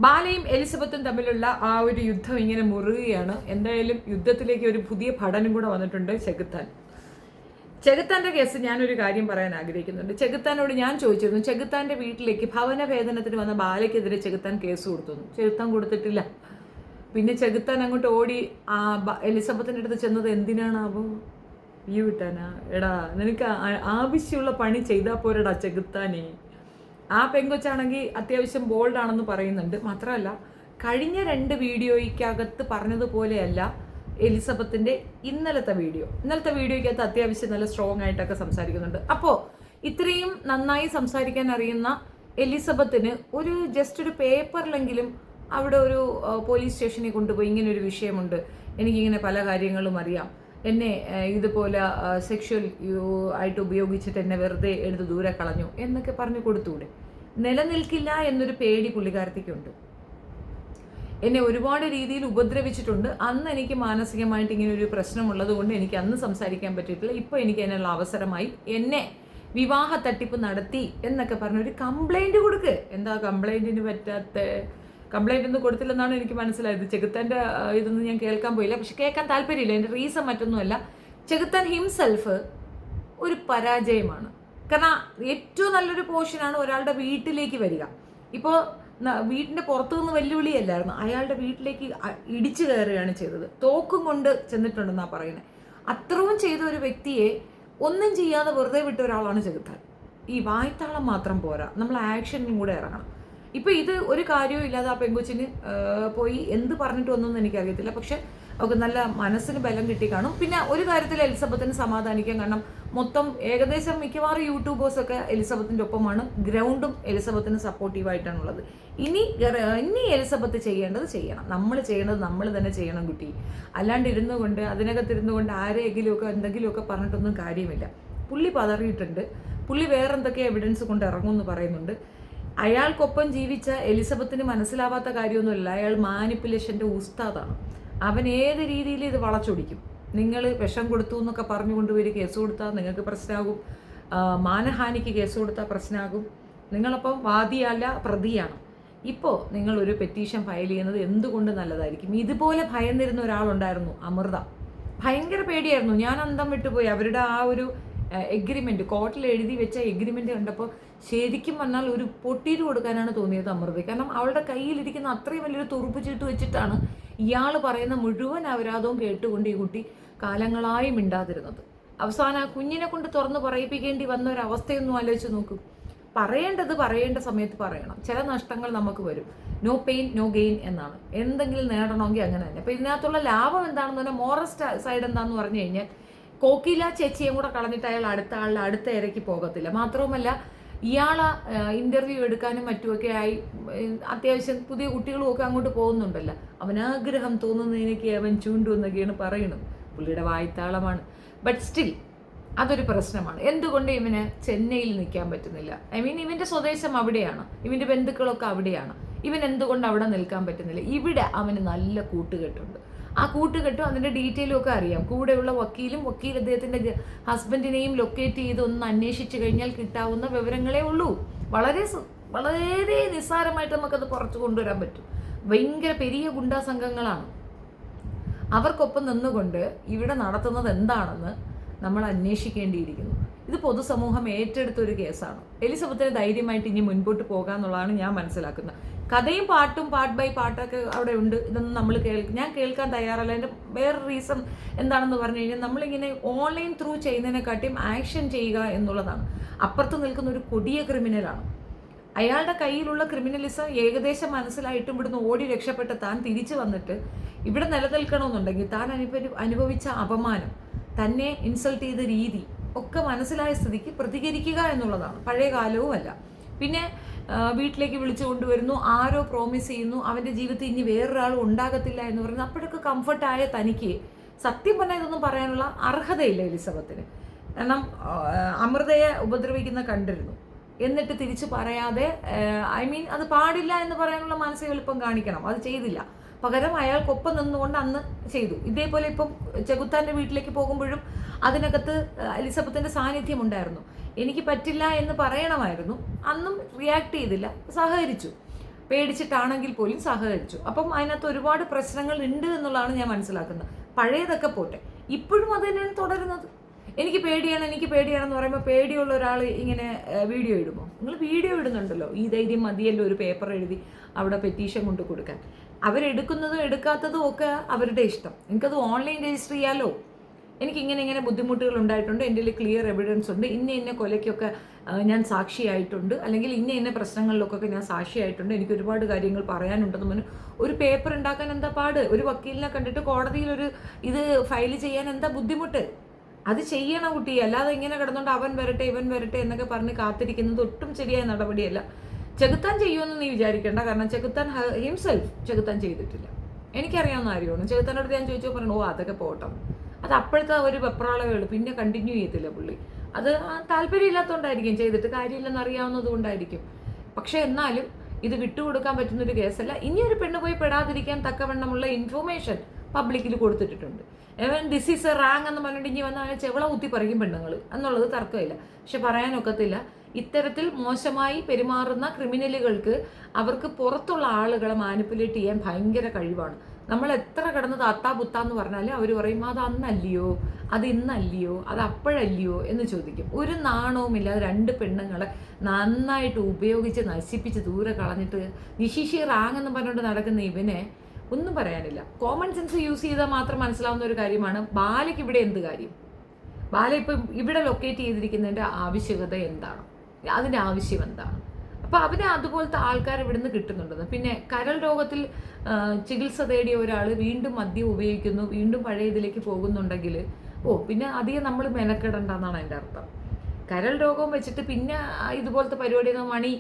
ബാലയും എലിസബത്തും തമ്മിലുള്ള ആ ഒരു യുദ്ധം ഇങ്ങനെ മുറുകയാണ്. എന്തായാലും യുദ്ധത്തിലേക്ക് ഒരു പുതിയ പഠനം കൂടെ വന്നിട്ടുണ്ട്. ചെകുത്താന്റെ കേസ് ഞാനൊരു കാര്യം പറയാൻ ആഗ്രഹിക്കുന്നുണ്ട്. ചെകുത്താനോട് ഞാൻ ചോദിച്ചിരുന്നു, ചെകുത്താന്റെ വീട്ടിലേക്ക് ഭവനഭേദനത്തിന് വന്ന ബാലയ്ക്കെതിരെ ചെകുത്താൻ കേസ് കൊടുത്തു. ചെകുത്താൻ കൊടുത്തിട്ടില്ല. പിന്നെ ചെകുത്താൻ അങ്ങോട്ട് ഓടി എലിസബത്തിന്റെ അടുത്ത് ചെന്നത് എന്തിനാണാവോ? ഈ വിട്ടാനാ? എടാ, നിനക്ക് ആവശ്യമുള്ള പണി ചെയ്താൽ പോരടാ ചെകുത്താനെ. ആ പെങ്കൊച്ചാണെങ്കിൽ അത്യാവശ്യം ബോൾഡാണെന്ന് പറയുന്നുണ്ട്. മാത്രമല്ല, കഴിഞ്ഞ 2 വീഡിയോയ്ക്കകത്ത് പറഞ്ഞതുപോലെയല്ല എലിസബത്തിന്റെ ഇന്നലത്തെ വീഡിയോയ്ക്കകത്ത് അത്യാവശ്യം നല്ല സ്ട്രോങ് ആയിട്ടൊക്കെ സംസാരിക്കുന്നുണ്ട്. അപ്പോൾ ഇത്രയും നന്നായി സംസാരിക്കാൻ അറിയുന്ന എലിസബത്തിന് ജസ്റ്റ് ഒരു പേപ്പറിലെങ്കിലും അവിടെ ഒരു പോലീസ് സ്റ്റേഷനിൽ കൊണ്ടുപോയി ഇങ്ങനെ ഒരു വിഷയമുണ്ട്, എനിക്കിങ്ങനെ പല കാര്യങ്ങളും അറിയാം, എന്നെ ഇതുപോലെ സെക്ഷൽ ആയിട്ട് ഉപയോഗിച്ചിട്ട് എന്നെ വെറുതെ എടുത്ത് ദൂരെ കളഞ്ഞു എന്നൊക്കെ പറഞ്ഞു കൊടുത്തൂടെ? നിലനിൽക്കില്ല എന്നൊരു പേടി പുള്ളിക്കാരത്തിക്കുണ്ട്. എന്നെ ഒരുപാട് രീതിയിൽ ഉപദ്രവിച്ചിട്ടുണ്ട്. അന്ന് എനിക്ക് മാനസികമായിട്ട് ഇങ്ങനെ ഒരു പ്രശ്നമുള്ളത് കൊണ്ട് എനിക്ക് അന്ന് സംസാരിക്കാൻ പറ്റിയിട്ടില്ല. ഇപ്പോൾ എനിക്ക് അതിനുള്ള അവസരമായി, എന്നെ വിവാഹ തട്ടിപ്പ് നടത്തി എന്നൊക്കെ പറഞ്ഞൊരു കംപ്ലൈൻറ്റ് കൊടുക്ക്. എന്താ കംപ്ലൈൻറ്റിന് പറ്റാത്ത? കംപ്ലൈൻ്റ് ഒന്നും കൊടുത്തില്ലെന്നാണ് എനിക്ക് മനസ്സിലായത്. ചെകുത്താൻ്റെ ഇതൊന്നും ഞാൻ കേൾക്കാൻ പോയില്ല. പക്ഷെ കേൾക്കാൻ താല്പര്യമില്ല. എൻ്റെ റീസൺ മറ്റൊന്നുമല്ല, ചെകുത്താൻ ഹിംസെൽഫ് ഒരു പരാജയമാണ്. കാരണം ഏറ്റവും നല്ലൊരു പോർഷനാണ് ഒരാളുടെ വീട്ടിലേക്ക് വരിക. ഇപ്പോൾ വീട്ടിൻ്റെ പുറത്തുനിന്ന് വെല്ലുവിളിയല്ലായിരുന്നു, അയാളുടെ വീട്ടിലേക്ക് ഇടിച്ചു കയറുകയാണ് ചെയ്തത്. തോക്കും കൊണ്ട് ചെന്നിട്ടുണ്ടെന്നാണ് പറയുന്നത്. അത്രയും ചെയ്ത ഒരു വ്യക്തിയെ ഒന്നും ചെയ്യാതെ വെറുതെ വിട്ട ഒരാളാണ് ചെകുത്താൻ. ഈ വായ്ത്താളം മാത്രം പോരാ, നമ്മൾ ആക്ഷനിലും കൂടെ ഇറങ്ങണം. ഇപ്പം ഇത് ഒരു കാര്യവും ഇല്ലാതെ ആ പെങ്കൊച്ചിന് പോയി എന്ത് പറഞ്ഞിട്ട് വന്നൊന്നും എനിക്കറിയത്തില്ല. പക്ഷെ അവൾക്ക് നല്ല മനസ്സിന് ബലം കിട്ടി കാണും. പിന്നെ ഒരു കാര്യത്തിൽ എലിസബത്തിന് സമാധാനിക്കാൻ, കാരണം മൊത്തം ഏകദേശം മിക്കവാറും യൂട്യൂബേഴ്സൊക്കെ എലിസബത്തിൻ്റെ ഒപ്പമാണ്. ഗ്രൗണ്ടും എലിസബത്തിന് സപ്പോർട്ടീവായിട്ടാണുള്ളത്. ഇനി എലിസബത്ത് ചെയ്യേണ്ടത് ചെയ്യണം. നമ്മൾ ചെയ്യേണ്ടത് നമ്മൾ തന്നെ ചെയ്യണം കുട്ടി. അല്ലാണ്ട് അതിനകത്തിരുന്നു കൊണ്ട് ആരെയെങ്കിലുമൊക്കെ എന്തെങ്കിലുമൊക്കെ പറഞ്ഞിട്ടൊന്നും കാര്യമില്ല. പുള്ളി പതറിയിട്ടുണ്ട്. പുള്ളി വേറെന്തൊക്കെ എവിഡൻസ് കൊണ്ട് ഇറങ്ങുമെന്ന് പറയുന്നുണ്ട്. അയാൾക്കൊപ്പം ജീവിച്ച എലിസബത്തിന് മനസ്സിലാവാത്ത കാര്യമൊന്നുമില്ല. അയാൾ മാനിപ്പുലേഷൻ്റെ ഉസ്താദാണ്. അവൻ ഏത് രീതിയിൽ ഇത് വളച്ചൊടിക്കും. നിങ്ങൾ വിഷം കൊടുത്തു എന്നൊക്കെ പറഞ്ഞുകൊണ്ട് ഒരു കേസ് കൊടുത്താൽ നിങ്ങൾക്ക് പ്രശ്നമാകും. മാനഹാനിക്ക് കേസ് കൊടുത്താൽ പ്രശ്നമാകും. നിങ്ങളപ്പം വാദിയല്ല, പ്രതിയാണ്. ഇപ്പോൾ നിങ്ങളൊരു പെറ്റീഷൻ ഫയൽ ചെയ്യുന്നത് എന്തുകൊണ്ട് നല്ലതായിരിക്കും. ഇതുപോലെ ഭയന്നിരുന്ന ഒരാളുണ്ടായിരുന്നു, അമൃത. ഭയങ്കര പേടിയായിരുന്നു. ഞാൻ അന്തം വിട്ടുപോയി. അവരുടെ ആ ഒരു എഗ്രിമെൻറ്റ്, കോർട്ടിൽ എഴുതി വെച്ച എഗ്രിമെൻറ്റ് കണ്ടപ്പോൾ ശരിക്കും പറഞ്ഞാൽ ഒരു പൊട്ടീര് കൊടുക്കാനാണ് തോന്നിയത് അമൃതയ്ക്ക്. കാരണം അവളുടെ കയ്യിലിരിക്കുന്ന അത്രയും വലിയൊരു തുറുപ്പ് ചീട്ട് വെച്ചിട്ടാണ് ഇയാൾ പറയുന്ന മുഴുവൻ അപരാധവും കേട്ടുകൊണ്ട് ഈ കുട്ടി കാലങ്ങളായി മിണ്ടാതിരുന്നത്. അവസാനം ആ കുഞ്ഞിനെ കൊണ്ട് തുറന്ന് പറയിപ്പിക്കേണ്ടി വന്ന ഒരു അവസ്ഥയൊന്നും ആലോചിച്ച് നോക്കും. പറയേണ്ട സമയത്ത് പറയണം. ചില നഷ്ടങ്ങൾ നമുക്ക് വരും. നോ പെയിൻ നോ ഗെയിൻ എന്നാണ്. എന്തെങ്കിലും നേടണമെങ്കിൽ അങ്ങനെ തന്നെ. അപ്പോൾ ഇതിനകത്തുള്ള ലാഭം എന്താണെന്ന് പറഞ്ഞാൽ, മോറൽ സൈഡ് എന്താണെന്ന് പറഞ്ഞു കഴിഞ്ഞാൽ, കോക്കില ചേച്ചിയും കൂടെ കളഞ്ഞിട്ട് അയാൾ അടുത്ത ഇരയ്ക്ക് പോകത്തില്ല. മാത്രവുമല്ല, ഇയാളെ ഇൻ്റർവ്യൂ എടുക്കാനും മറ്റുമൊക്കെ ആയി അത്യാവശ്യം പുതിയ കുട്ടികളും ഒക്കെ അങ്ങോട്ട് പോകുന്നുണ്ടല്ലോ. അവനാഗ്രഹം തോന്നുന്നതിനൊക്കെ അവൻ ചൂണ്ടു എന്നൊക്കെയാണ് പറയുന്നത്. പുള്ളിയുടെ വായ്ത്താളമാണ്. ബട്ട് സ്റ്റിൽ അതൊരു പ്രശ്നമാണ്. എന്തുകൊണ്ട് ഇവന് ചെന്നൈയിൽ നിൽക്കാൻ പറ്റുന്നില്ല? ഇവൻ്റെ സ്വദേശം അവിടെയാണ്, ഇവൻ്റെ ബന്ധുക്കളൊക്കെ അവിടെയാണ്. ഇവൻ എന്തുകൊണ്ട് അവിടെ നിൽക്കാൻ പറ്റുന്നില്ല? ഇവിടെ അവന് നല്ല കൂട്ടുകെട്ടുണ്ട്. ആ കൂട്ടുകെട്ടും അതിൻ്റെ ഡീറ്റെയിലും ഒക്കെ അറിയാം. കൂടെയുള്ള വക്കീൽ അദ്ദേഹത്തിൻ്റെ ഹസ്ബൻഡിനെയും ലൊക്കേറ്റ് ചെയ്ത് ഒന്ന് അന്വേഷിച്ച് കഴിഞ്ഞാൽ കിട്ടാവുന്ന വിവരങ്ങളേ ഉള്ളൂ. വളരെ വളരെ നിസ്സാരമായിട്ട് നമുക്കത് പുറത്തു കൊണ്ടുവരാൻ പറ്റും. ഭയങ്കര പെരിയ ഗുണ്ടാ സംഘങ്ങളാണ്. അവർക്കൊപ്പം നിന്നുകൊണ്ട് ഇവിടെ നടത്തുന്നത് എന്താണെന്ന് നമ്മൾ അന്വേഷിക്കേണ്ടിയിരിക്കുന്നു. ഇത് പൊതുസമൂഹം ഏറ്റെടുത്തൊരു കേസാണ്. എലിസബത്തിന് ധൈര്യമായിട്ട് ഇനി മുൻപോട്ട് പോകാമെന്നുള്ളതാണ് ഞാൻ മനസ്സിലാക്കുന്നത്. കഥയും പാട്ടും പാർട്ട് ബൈ പാട്ടൊക്കെ അവിടെ ഉണ്ട്. ഇതൊന്നും ഞാൻ കേൾക്കാൻ തയ്യാറല്ല. അതിൻ്റെ വേറെ റീസൺ എന്താണെന്ന് പറഞ്ഞു കഴിഞ്ഞാൽ, നമ്മളിങ്ങനെ ഓൺലൈൻ ത്രൂ ചെയ്യുന്നതിനെക്കാട്ടിയും ആക്ഷൻ ചെയ്യുക എന്നുള്ളതാണ്. അപ്പുറത്ത് നിൽക്കുന്ന ഒരു കൊടിയ ക്രിമിനലാണ്. അയാളുടെ കയ്യിലുള്ള ക്രിമിനലിസം ഏകദേശം മനസ്സിലായിട്ടും ഇവിടുന്ന് ഓടി രക്ഷപ്പെട്ട താൻ തിരിച്ചു വന്നിട്ട് ഇവിടെ നിലനിൽക്കണമെന്നുണ്ടെങ്കിൽ താൻ അനുഭവിച്ച അപമാനം, തന്നെ ഇൻസൾട്ട് ചെയ്ത രീതി ഒക്കെ മനസ്സിലായ സ്ഥിതിക്ക് പ്രതികരിക്കുക എന്നുള്ളതാണ്. പഴയ കാലവുമല്ല. പിന്നെ വീട്ടിലേക്ക് വിളിച്ചു കൊണ്ടുവരുന്നു, ആരോ പ്രോമിസ് ചെയ്യുന്നു അവൻ്റെ ജീവിതത്തിൽ ഇനി വേറൊരാളും ഉണ്ടാകത്തില്ല എന്ന് പറയുന്നത്. അപ്പോഴൊക്കെ കംഫർട്ടായ തനിക്ക് സത്യം പറഞ്ഞാൽ ഇതൊന്നും പറയാനുള്ള അർഹതയില്ല എലിസബത്തിന്. കാരണം അമൃതയെ ഉപദ്രവിക്കുന്ന കണ്ടിരുന്നു, എന്നിട്ട് തിരിച്ചു പറയാതെ അത് പാടില്ല എന്ന് പറയാനുള്ള മാനസിക എളുപ്പം കാണിക്കണം. അത് ചെയ്തില്ല. പകരം അയാൾക്കൊപ്പം നിന്നുകൊണ്ട് അന്ന് ചെയ്തു. ഇതേപോലെ ഇപ്പം ചെകുത്താൻ്റെ വീട്ടിലേക്ക് പോകുമ്പോഴും അതിനകത്ത് എലിസബത്തിൻ്റെ സാന്നിധ്യം ഉണ്ടായിരുന്നു. എനിക്ക് പറ്റില്ല എന്ന് പറയണമായിരുന്നു. അന്നും റിയാക്ട് ചെയ്തില്ല, സഹകരിച്ചു. പേടിച്ചിട്ടാണെങ്കിൽ പോലും സഹകരിച്ചു. അപ്പം അതിനകത്ത് ഒരുപാട് പ്രശ്നങ്ങൾ ഉണ്ട് എന്നുള്ളതാണ് ഞാൻ മനസ്സിലാക്കുന്നത്. പഴയതൊക്കെ പോട്ടെ, ഇപ്പോഴും അത് തന്നെയാണ് തുടരുന്നത്. എനിക്ക് പേടിയാണെന്ന് പറയുമ്പോൾ പേടിയുള്ള ഒരാൾ ഇങ്ങനെ വീഡിയോ ഇടുമോ? നിങ്ങൾ വീഡിയോ ഇടുന്നുണ്ടല്ലോ, ഈ ധൈര്യം മതിയല്ലോ ഒരു പേപ്പർ എഴുതി അവിടെ പെറ്റീഷൻ കൊണ്ട് കൊടുക്കാൻ. അവരെടുക്കുന്നതും എടുക്കാത്തതും ഒക്കെ അവരുടെ ഇഷ്ടം. എനിക്കത് ഓൺലൈൻ രജിസ്റ്റർ ചെയ്യാമല്ലോ. എനിക്ക് ഇങ്ങനെ ബുദ്ധിമുട്ടുകൾ ഉണ്ടായിട്ടുണ്ട്, എൻ്റെ ക്ലിയർ എവിഡൻസ് ഉണ്ട്, ഇന്ന കൊലയ്ക്കൊക്കെ ഞാൻ സാക്ഷിയായിട്ടുണ്ട്, അല്ലെങ്കിൽ ഇന്ന പ്രശ്നങ്ങളിലൊക്കെ ഞാൻ സാക്ഷിയായിട്ടുണ്ട്, എനിക്ക് ഒരുപാട് കാര്യങ്ങൾ പറയാനുണ്ടെന്ന് പറഞ്ഞു ഒരു പേപ്പർ ഉണ്ടാക്കാൻ എന്താ പാട്? ഒരു വക്കീലിനെ കണ്ടിട്ട് കോടതിയിൽ ഒരു ഇത് ഫയൽ ചെയ്യാൻ എന്താ ബുദ്ധിമുട്ട്? അത് ചെയ്യണം കുട്ടി. അല്ലാതെ ഇങ്ങനെ കിടന്നുകൊണ്ട് അവൻ വരട്ടെ ഇവൻ വരട്ടെ എന്നൊക്കെ പറഞ്ഞ് കാത്തിരിക്കുന്നത് ഒട്ടും ശരിയായ നടപടിയല്ല. ചെകുത്താൻ ചെയ്യുമെന്ന് നീ വിചാരിക്കേണ്ട. കാരണം ചെകുത്താൻ ഹിംസെൽഫ് ചെകുത്താൻ ചെയ്തിട്ടില്ല. എനിക്കറിയാവുന്ന കാര്യമാണ്. ചെകുത്താനോട് ഞാൻ ചോദിച്ചു പറഞ്ഞു, അതൊക്കെ പോട്ടെ. അത് അപ്പോഴത്തെ ഒരു വെപ്രാളമേ ഉള്ളൂ, പിന്നെ കണ്ടിന്യൂ ചെയ്യത്തില്ല പുള്ളി. അത് താല്പര്യമില്ലാത്തതുകൊണ്ടായിരിക്കും, ചെയ്തിട്ട് കാര്യമില്ലെന്ന് അറിയാവുന്നത് കൊണ്ടായിരിക്കും. പക്ഷെ എന്നാലും ഇത് വിട്ടുകൊടുക്കാൻ പറ്റുന്നൊരു കേസല്ല. ഇനിയൊരു പെണ്ണ് പോയി പെടാതിരിക്കാൻ തക്കവണ്ണമുള്ള ഇൻഫോർമേഷൻ പബ്ലിക്കിൽ കൊടുത്തിട്ടുണ്ട്. ദിസ് ഈസ് എ റാങ് എന്ന് പറഞ്ഞിട്ട് ഇനി വന്നാൽ ചെവള കുത്തി പറിക്കും പെണ്ണുങ്ങൾ എന്നുള്ളത് തർക്കമില്ല. പക്ഷെ പറയാനൊക്കത്തില്ല, ഇത്തരത്തിൽ മോശമായി പെരുമാറുന്ന ക്രിമിനലുകൾക്ക് അവർക്ക് പുറത്തുള്ള ആളുകളെ മാനിപ്പുലേറ്റ് ചെയ്യാൻ ഭയങ്കര കഴിവാണ്. നമ്മൾ എത്ര കിടന്ന് താത്താ പറഞ്ഞാലും അവർ പറയും അത് അന്നല്ലയോ, അത് ഇന്നല്ലയോ, അത് അപ്പോഴല്ലയോ എന്ന് ചോദിക്കും. ഒരു നാണവുമില്ലാതെ രണ്ട് പെണ്ണുങ്ങളെ നന്നായിട്ട് ഉപയോഗിച്ച് നശിപ്പിച്ച് ദൂരെ കളഞ്ഞിട്ട് നിശിഷി റാങ് എന്ന് പറഞ്ഞുകൊണ്ട് നടക്കുന്ന ഇവനെ ഒന്നും പറയാനില്ല. കോമൺ സെൻസ് യൂസ് ചെയ്താൽ മാത്രം മനസ്സിലാവുന്ന ഒരു കാര്യമാണ് ബാലയ്ക്ക് ഇവിടെ എന്ത് കാര്യം. ബാല ഇപ്പം ഇവിടെ ലൊക്കേറ്റ് ചെയ്തിരിക്കുന്നതിൻ്റെ ആവശ്യകത എന്താണ്, അതിൻ്റെ ആവശ്യം എന്താണ്? അപ്പോൾ അവന് അതുപോലത്തെ ആൾക്കാർ ഇവിടുന്ന് കിട്ടുന്നുണ്ടെന്ന്. പിന്നെ കരൾ രോഗത്തിൽ ചികിത്സ തേടിയ ഒരാൾ വീണ്ടും മദ്യം ഉപയോഗിക്കുന്നു, വീണ്ടും പഴയ ഇതിലേക്ക് പോകുന്നുണ്ടെങ്കിൽ പിന്നെ അധികം നമ്മൾ മെനക്കെടണ്ടെന്നാണ് എൻ്റെ അർത്ഥം. കരൾ രോഗം വെച്ചിട്ട് പിന്നെ ഇതുപോലത്തെ പരിപാടികൾ മണി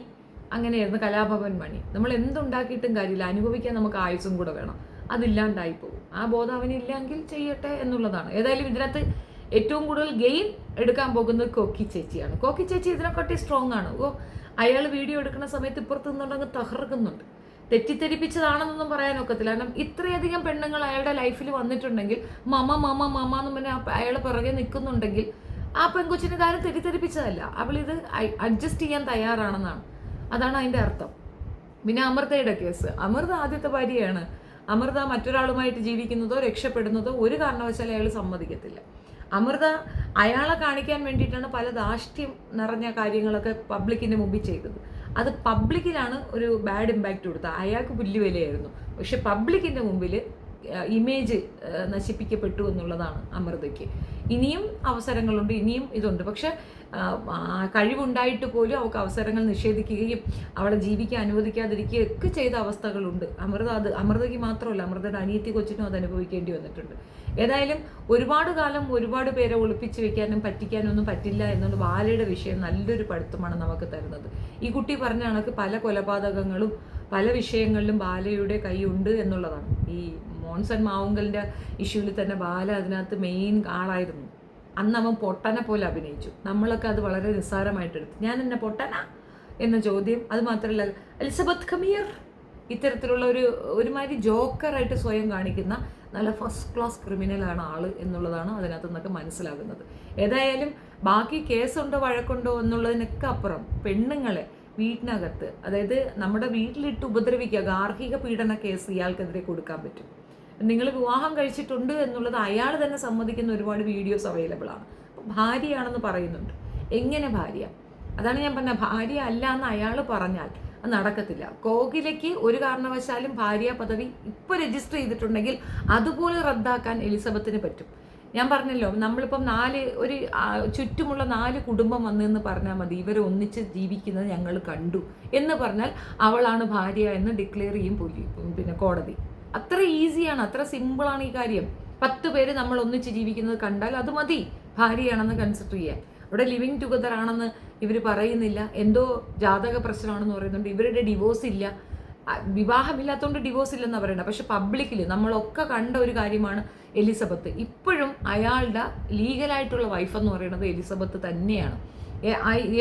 അങ്ങനെയായിരുന്നു, കലാഭവൻ മണി. നമ്മൾ എന്തുണ്ടാക്കിയിട്ടും കാര്യമില്ല, അനുഭവിക്കാൻ നമുക്ക് ആയുസ്സും കൂടെ വേണം. അതില്ലാണ്ടായി പോകും. ആ ബോധം അവനില്ലെങ്കിൽ ചെയ്യട്ടെ എന്നുള്ളതാണ്. ഏതായാലും ഇതിനകത്ത് ഏറ്റവും കൂടുതൽ ഗെയിൻ എടുക്കാൻ പോകുന്നത് കോക്കി ചേച്ചിയാണ്. കോക്കി ചേച്ചി ഇതിനെക്കാട്ടി സ്ട്രോങ് ആണ്. അയാൾ വീഡിയോ എടുക്കുന്ന സമയത്ത് ഇപ്പുറത്ത് നിന്നുണ്ടെങ്കിൽ തകർക്കുന്നുണ്ട്. തെറ്റിദ്ധരിപ്പിച്ചതാണെന്നൊന്നും പറയാനൊക്കത്തില്ല. കാരണം ഇത്രയധികം പെണ്ണുങ്ങൾ അയാളുടെ ലൈഫിൽ വന്നിട്ടുണ്ടെങ്കിൽ മമ എന്ന് പറഞ്ഞാൽ അയാൾ പിറകെ നിൽക്കുന്നുണ്ടെങ്കിൽ ആ പെൺകൊച്ചിനെ കാര്യം തെറ്റിദ്ധരിപ്പിച്ചതല്ല, അവളിത് അഡ്ജസ്റ്റ് ചെയ്യാൻ തയ്യാറാണെന്നാണ്. അതാണ് അതിൻ്റെ അർത്ഥം. പിന്നെ അമൃതയുടെ കേസ്, അമൃത ആദ്യത്തെ ഭാര്യയാണ്. അമൃത മറ്റൊരാളുമായിട്ട് ജീവിക്കുന്നതോ രക്ഷപ്പെടുന്നതോ ഒരു കാരണവശാലും അയാൾ സമ്മതിക്കത്തില്ല. അമൃത അയാളെ കാണിക്കാൻ വേണ്ടിയിട്ടാണ് പല ധാഷ്ട്യം നിറഞ്ഞ കാര്യങ്ങളൊക്കെ പബ്ലിക്കിൻ്റെ മുമ്പിൽ ചെയ്തത്. അത് പബ്ലിക്കിലാണ് ഒരു ബാഡ് ഇമ്പാക്റ്റ് കൊടുത്തത്. അയാൾക്ക് പുല്ല് വിലയായിരുന്നു. പക്ഷെ പബ്ലിക്കിൻ്റെ മുമ്പിൽ ഇമേജ് നശിപ്പിക്കപ്പെട്ടു എന്നുള്ളതാണ് അമൃതയ്ക്ക്. ഇനിയും അവസരങ്ങളുണ്ട്, ഇനിയും ഇതുണ്ട്. പക്ഷെ കഴിവുണ്ടായിട്ട് പോലും അവൾക്ക് അവസരങ്ങൾ നിഷേധിക്കുകയും അവളെ ജീവിക്കാൻ അനുവദിക്കാതിരിക്കുകയും ഒക്കെ ചെയ്ത അവസ്ഥകളുണ്ട്. അമൃതയ്ക്ക് മാത്രമല്ല, അമൃതയുടെ അനിയത്തി കൊച്ചിനും അത് അനുഭവിക്കേണ്ടി വന്നിട്ടുണ്ട്. ഏതായാലും ഒരുപാട് കാലം ഒരുപാട് പേരെ ഒളിപ്പിച്ച് വെക്കാനും പറ്റിക്കാനും ഒന്നും പറ്റില്ല എന്നുള്ള ബാലയുടെ വിഷയം നല്ലൊരു പഠിത്തമാണ് നമുക്ക് തരുന്നത്. ഈ കുട്ടി പറഞ്ഞ കണക്ക് പല കൊലപാതകങ്ങളും പല വിഷയങ്ങളിലും ബാലയുടെ കൈയുണ്ട് എന്നുള്ളതാണ്. ഈ മോൺസൺ മാവുങ്കലിൻ്റെ ഇഷ്യൂവിൽ തന്നെ ബാല അതിനകത്ത് മെയിൻ ആളായിരുന്നു. അന്ന് അവൻ പൊട്ടനെ പോലെ അഭിനയിച്ചു. നമ്മളൊക്കെ അത് വളരെ നിസ്സാരമായിട്ടെടുത്തു. ഞാൻ എന്നെ പൊട്ടനാ എന്ന ചോദ്യം. അത് മാത്രമല്ല, എലിസബത്ത് കമിയർ ഇത്തരത്തിലുള്ള ഒരുമാതിരി ജോക്കറായിട്ട് സ്വയം കാണിക്കുന്ന നല്ല ഫസ്റ്റ് ക്ലാസ് ക്രിമിനലാണ് ആള് എന്നുള്ളതാണ് അതിനകത്ത് നിന്നൊക്കെ മനസ്സിലാകുന്നത്. ഏതായാലും ബാക്കി കേസുണ്ടോ വഴക്കുണ്ടോ എന്നുള്ളതിനൊക്കെ അപ്പുറം പെണ്ണുങ്ങളെ വീട്ടിനകത്ത്, അതായത് നമ്മുടെ വീട്ടിലിട്ട് ഉപദ്രവിക്കുക, ഗാർഹിക പീഡന കേസ് ഇയാൾക്കെതിരെ കൊടുക്കാൻ പറ്റും. നിങ്ങൾ വിവാഹം കഴിച്ചിട്ടുണ്ട് എന്നുള്ളത് അയാൾ തന്നെ സമ്മതിക്കുന്ന ഒരുപാട് വീഡിയോസ് അവൈലബിൾ ആണ്. ഭാര്യയാണെന്ന് പറയുന്നുണ്ട്. എങ്ങനെ ഭാര്യ? അതാണ് ഞാൻ പറഞ്ഞ, ഭാര്യ അല്ല എന്ന് അയാൾ പറഞ്ഞാൽ അത് നടക്കത്തില്ല. കോകിലയ്ക്ക് ഒരു കാരണവശാലും ഭാര്യ പദവി ഇപ്പോൾ രജിസ്റ്റർ ചെയ്തിട്ടുണ്ടെങ്കിൽ അതുപോലെ റദ്ദാക്കാൻ എലിസബത്തിന് പറ്റും. ഞാൻ പറഞ്ഞല്ലോ, നമ്മളിപ്പം ചുറ്റുമുള്ള 4 കുടുംബം വന്നെന്ന് പറഞ്ഞാൽ മതി, ഇവർ ഒന്നിച്ച് ജീവിക്കുന്നത് ഞങ്ങൾ കണ്ടു എന്ന് പറഞ്ഞാൽ അവളാണ് ഭാര്യ എന്ന് ഡിക്ലെയർ ചെയ്യും പിന്നെ കോടതി. അത്ര ഈസിയാണ്, അത്ര സിമ്പിളാണ് ഈ കാര്യം. 10 പേര് നമ്മൾ ഒന്നിച്ച് ജീവിക്കുന്നത് കണ്ടാൽ അത് മതി ഭാര്യയാണെന്ന് കൺസിഡർ ചെയ്യാൻ. ഇവിടെ ലിവിങ് ടുഗദർ ആണെന്ന് ഇവർ പറയുന്നില്ല, എന്തോ ജാതക പ്രശ്നമാണെന്ന് പറയുന്നുണ്ട്. ഇവരുടെ ഡിവോഴ്സ് ഇല്ല, വിവാഹമില്ലാത്തതുകൊണ്ട് ഡിവോഴ്സ് ഇല്ലെന്നാണ് പറയുന്നത്. പക്ഷെ പബ്ലിക്കിൽ നമ്മളൊക്കെ കണ്ട ഒരു കാര്യമാണ് എലിസബത്ത്. ഇപ്പോഴും അയാളുടെ ലീഗലായിട്ടുള്ള വൈഫെന്ന് പറയുന്നത് എലിസബത്ത് തന്നെയാണ്.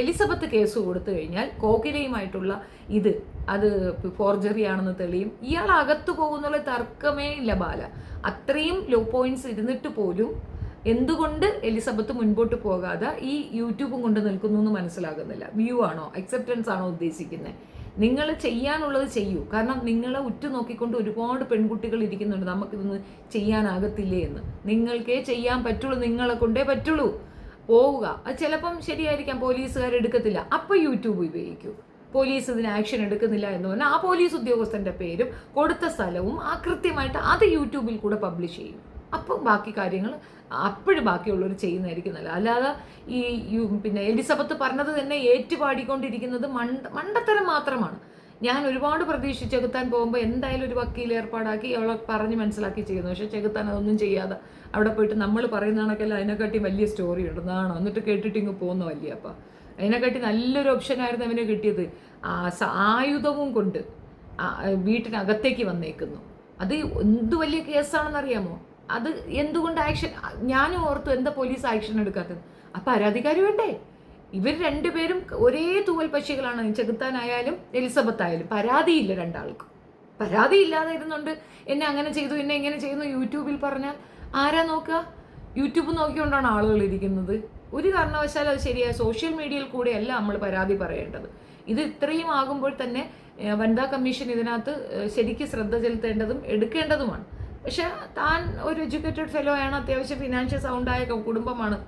എലിസബത്ത് കേസ് കൊടുത്തു കഴിഞ്ഞാൽ കോകിലയുമായിട്ടുള്ള അത് ഫോർജറി ആണെന്ന് തെളിയും. ഇയാൾ അകത്തു പോകുന്നുള്ള തർക്കമേ ഇല്ല ബാല. അത്രയും ലോ പോയിന്റ്സ് ഇരുന്നിട്ട് പോലും എന്തുകൊണ്ട് എലിസബത്ത് മുൻപോട്ട് പോകാതെ ഈ യൂട്യൂബും കൊണ്ട് നിൽക്കുന്നു എന്ന് മനസ്സിലാകുന്നില്ല. വ്യൂ ആണോ, അക്സെപ്റ്റൻസ് ആണോ ഉദ്ദേശിക്കുന്നത്? നിങ്ങൾ ചെയ്യാനുള്ളത് ചെയ്യൂ. കാരണം നിങ്ങളെ ഉറ്റുനോക്കിക്കൊണ്ട് ഒരുപാട് പെൺകുട്ടികൾ ഇരിക്കുന്നുണ്ട്, നമുക്കിതൊന്ന് ചെയ്യാനാകത്തില്ലേ എന്ന്. നിങ്ങൾക്കേ ചെയ്യാൻ പറ്റുള്ളൂ, നിങ്ങളെ കൊണ്ടേ പറ്റുള്ളൂ. പോവുക. അത് ചിലപ്പം ശരിയായിരിക്കാം, പോലീസുകാരെടുക്കത്തില്ല, അപ്പോൾ യൂട്യൂബ് ഉപയോഗിക്കൂ. പോലീസ് ഇതിന് ആക്ഷൻ എടുക്കുന്നില്ല എന്ന് പറഞ്ഞാൽ ആ പോലീസ് ഉദ്യോഗസ്ഥൻ്റെ പേരും കൊടുത്ത സ്ഥലവും ആ കൃത്യമായിട്ട് അത് യൂട്യൂബിൽ കൂടെ പബ്ലിഷ് ചെയ്യും. അപ്പം ബാക്കി കാര്യങ്ങൾ അപ്പോഴും ബാക്കിയുള്ളവർ ചെയ്യുന്നതായിരിക്കും നല്ലത്. അല്ലാതെ പിന്നെ എലിസബത്ത് പറഞ്ഞത് തന്നെ ഏറ്റുപാടിക്കൊണ്ടിരിക്കുന്നത് മണ്ടത്തരം മാത്രമാണ്. ഞാൻ ഒരുപാട് പ്രതീക്ഷിച്ച് ചെകുത്താൻ പോകുമ്പോൾ എന്തായാലും ഒരു വക്കീൽ ഏർപ്പാടാക്കി അവളെ പറഞ്ഞ് മനസ്സിലാക്കി ചെയ്യുന്നു. പക്ഷേ ചെകുത്താൻ അതൊന്നും ചെയ്യാതെ അവിടെ പോയിട്ട് നമ്മൾ പറയുന്ന കണക്കല്ല, അതിനെക്കാട്ടി വലിയ സ്റ്റോറി ഉണ്ട് എന്നാണോ, എന്നിട്ട് കേട്ടിട്ട് ഇങ്ങ് പോകുന്ന വലിയ. അപ്പം അതിനെക്കാട്ടി നല്ലൊരു ഓപ്ഷനായിരുന്നു അവന് കിട്ടിയത്. ആയുധവും കൊണ്ട് വീട്ടിനകത്തേക്ക് വന്നേക്കുന്നു. അത് എന്ത് വലിയ കേസാണെന്നറിയാമോ? അത് എന്തുകൊണ്ട് ആക്ഷൻ, ഞാനും ഓർത്തു എന്താ പോലീസ് ആക്ഷൻ എടുക്കാത്തത്. അപ്പം പരാതിക്കാർ വേണ്ടേ? ഇവർ രണ്ടുപേരും ഒരേ തൂവൽ പക്ഷികളാണ്, ചെകുത്താനായാലും എലിസബത്ത് ആയാലും. പരാതിയില്ല രണ്ടാൾക്കും. പരാതിയില്ലാതെ ഇരുന്നുകൊണ്ട് എന്നെ അങ്ങനെ ചെയ്തു, എന്നെ ഇങ്ങനെ ചെയ്യുന്നു യൂട്യൂബിൽ പറഞ്ഞാൽ ആരാ നോക്കുക? യൂട്യൂബ് നോക്കിക്കൊണ്ടാണ് ആളുകൾ ഇരിക്കുന്നത്. ഒരു കാരണവശാലും അത് ശരിയായ സോഷ്യൽ മീഡിയയിൽ കൂടെയല്ല നമ്മൾ പരാതി പറയേണ്ടത്. ഇത് ഇത്രയും ആകുമ്പോൾ തന്നെ വനിതാ കമ്മീഷൻ ഇതിനകത്ത് ശരിക്കും ശ്രദ്ധ ചെലുത്തേണ്ടതും എടുക്കേണ്ടതുമാണ്. പക്ഷെ താൻ ഒരു എഡ്യൂക്കേറ്റഡ് ഫെലോ ആണ്, അത്യാവശ്യം ഫിനാൻഷ്യൽ സൗണ്ടായ കുടുംബമാണ്.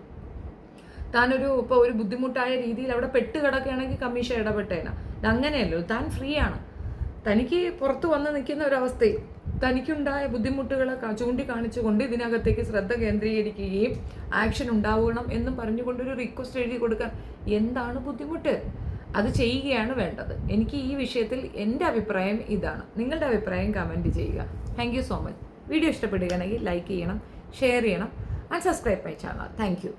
താനൊരു ഇപ്പോൾ ഒരു ബുദ്ധിമുട്ടായ രീതിയിൽ അവിടെ പെട്ടുകിടക്കുകയാണെങ്കിൽ കമ്മീഷൻ ഇടപെട്ടേന. അങ്ങനെയല്ലോ, താൻ ഫ്രീ ആണ്. തനിക്ക് പുറത്ത് വന്ന് നിൽക്കുന്ന ഒരവസ്ഥയിൽ തനിക്കുണ്ടായ ബുദ്ധിമുട്ടുകളെ ചൂണ്ടിക്കാണിച്ചുകൊണ്ട് ഇതിനകത്തേക്ക് ശ്രദ്ധ കേന്ദ്രീകരിക്കുകയും ആക്ഷൻ ഉണ്ടാവണം എന്നും പറഞ്ഞുകൊണ്ടൊരു റിക്വസ്റ്റ് എഴുതി കൊടുക്കാൻ എന്താണ് ബുദ്ധിമുട്ട്? അത് ചെയ്യുകയാണ് വേണ്ടത്. എനിക്ക് ഈ വിഷയത്തിൽ എൻ്റെ അഭിപ്രായം ഇതാണ്. നിങ്ങളുടെ അഭിപ്രായം കമൻറ്റ് ചെയ്യുക. Thank you so much. Video ഇഷ്ടപ്പെടുകയാണെങ്കിൽ ലൈക്ക് ചെയ്യണം, ഷെയർ ചെയ്യണം and subscribe my channel. Thank you.